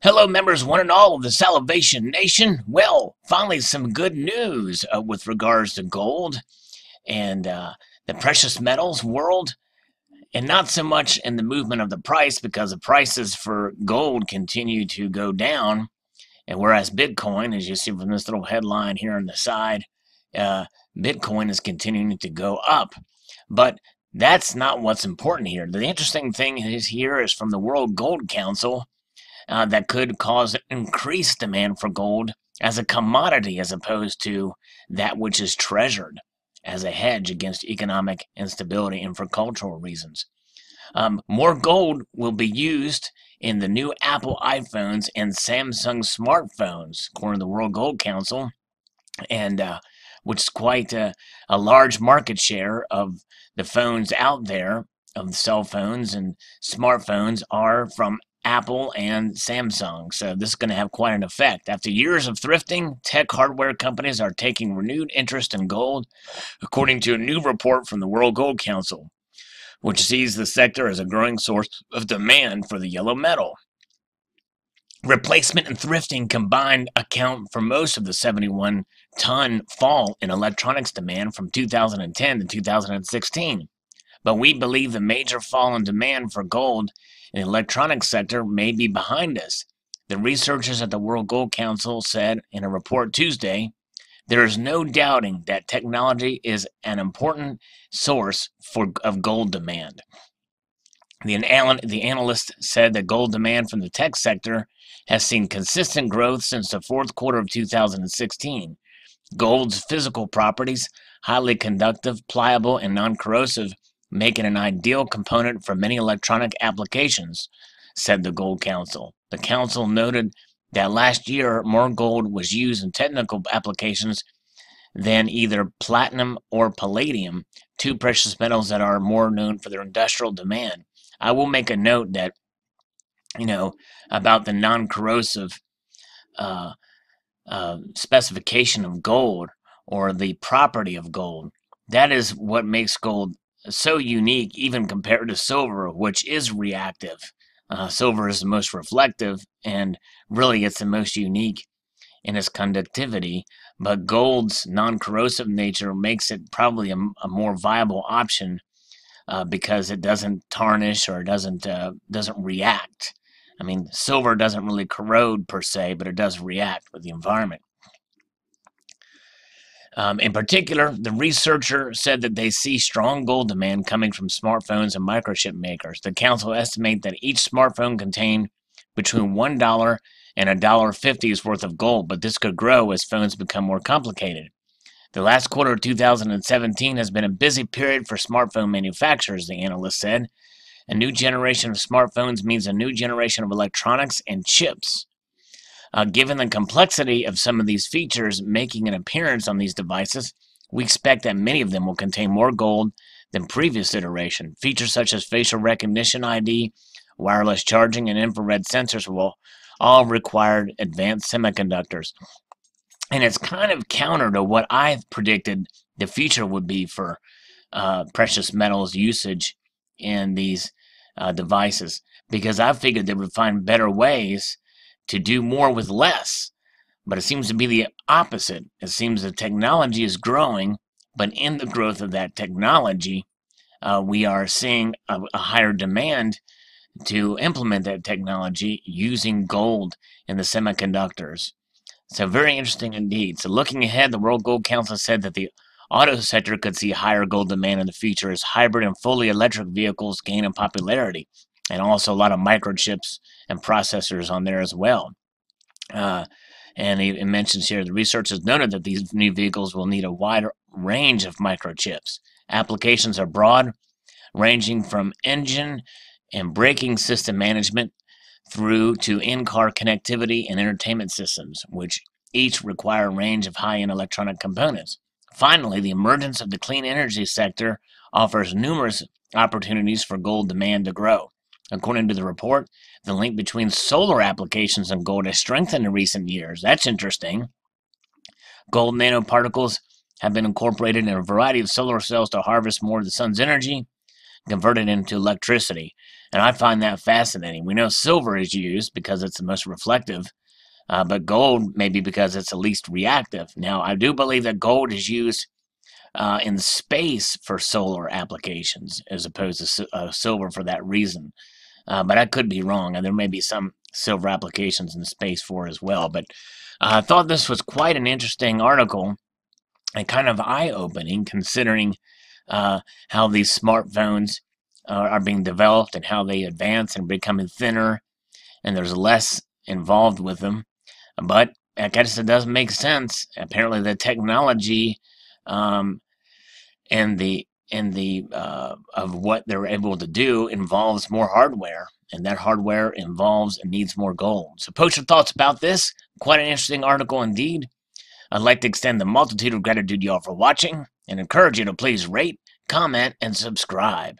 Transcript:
Hello, members, one and all of the Salivation Nation. Well, finally, some good news with regards to gold and the precious metals world, and not so much in the movement of the price because the prices for gold continue to go down. And whereas Bitcoin, as you see from this little headline here on the side, uh, Bitcoin is continuing to go up. But that's not what's important here. The interesting thing is from the World Gold Council that could cause increased demand for gold as a commodity as opposed to that which is treasured as a hedge against economic instability and for cultural reasons. More gold will be used in the new Apple iPhones and Samsung smartphones, according to the World Gold Council, and which is quite a large market share of the phones out there, of the cell phones and smartphones, are from Apple and Samsung. So this is going to have quite an effect. After years of thrifting, tech hardware companies are taking renewed interest in gold, according to a new report from the World Gold Council, which sees the sector as a growing source of demand for the yellow metal. Replacement and thrifting combined account for most of the 71-ton fall in electronics demand from 2010 to 2016. But we believe the major fall in demand for gold in the electronics sector may be behind us. The researchers at the World Gold Council said in a report Tuesday, there is no doubting that technology is an important source of gold demand. The analyst said that gold demand from the tech sector has seen consistent growth since the fourth quarter of 2016. Gold's physical properties, highly conductive, pliable, and non-corrosive, make it an ideal component for many electronic applications, said the Gold Council. The council noted that last year more gold was used in technical applications than either platinum or palladium, two precious metals that are more known for their industrial demand. I will make a note that, about the non-corrosive uh, specification of gold or the property of gold. That is what makes gold so unique, even compared to silver, which is reactive. Silver is the most reflective, and really it's the most unique in its conductivity. But gold's non-corrosive nature makes it probably a more viable option because it doesn't tarnish or it doesn't react. I mean, silver doesn't really corrode per se, but it does react with the environment. In particular, the researcher said that they see strong gold demand coming from smartphones and microchip makers. The council estimates that each smartphone contained between $1 and $1.50 worth of gold, but this could grow as phones become more complicated. The last quarter of 2017 has been a busy period for smartphone manufacturers, the analyst said. A new generation of smartphones means a new generation of electronics and chips. Given the complexity of some of these features making an appearance on these devices, we expect that many of them will contain more gold than previous iteration. Features such as facial recognition ID, wireless charging, and infrared sensors will all require advanced semiconductors. And it's kind of counter to what I've predicted the future would be for precious metals usage in these devices, because I figured they would find better ways to do more with less. But it seems to be the opposite. It seems the technology is growing, but in the growth of that technology, we are seeing a higher demand to implement that technology using gold in the semiconductors. So very interesting indeed. So looking ahead, the World Gold Council said that the auto sector could see higher gold demand in the future as hybrid and fully electric vehicles gain in popularity, and also a lot of microchips and processors on there as well. And it mentions here the research has noted that these new vehicles will need a wide range of microchips. Applications are broad, ranging from engine and braking system management through to in-car connectivity and entertainment systems, which each require a range of high-end electronic components. Finally, the emergence of the clean energy sector offers numerous opportunities for gold demand to grow. According to the report, the link between solar applications and gold has strengthened in recent years. That's interesting. Gold nanoparticles have been incorporated in a variety of solar cells to harvest more of the sun's energy. converted into electricity. And I find that fascinating. We know silver is used because it's the most reflective, but gold maybe because it's the least reactive. Now, I do believe that gold is used in space for solar applications as opposed to silver for that reason. But I could be wrong, and there may be some silver applications in space for it as well. But I thought this was quite an interesting article and kind of eye-opening, considering how these smartphones are being developed and how they advance and becoming thinner, and there's less involved with them. But I guess it does make sense. Apparently, the technology um, and the of what they're able to do involves more hardware, and that hardware involves and needs more gold. So, post your thoughts about this. Quite an interesting article indeed. I'd like to extend the multitude of gratitude to y'all for watching and encourage you to please rate, comment, and subscribe.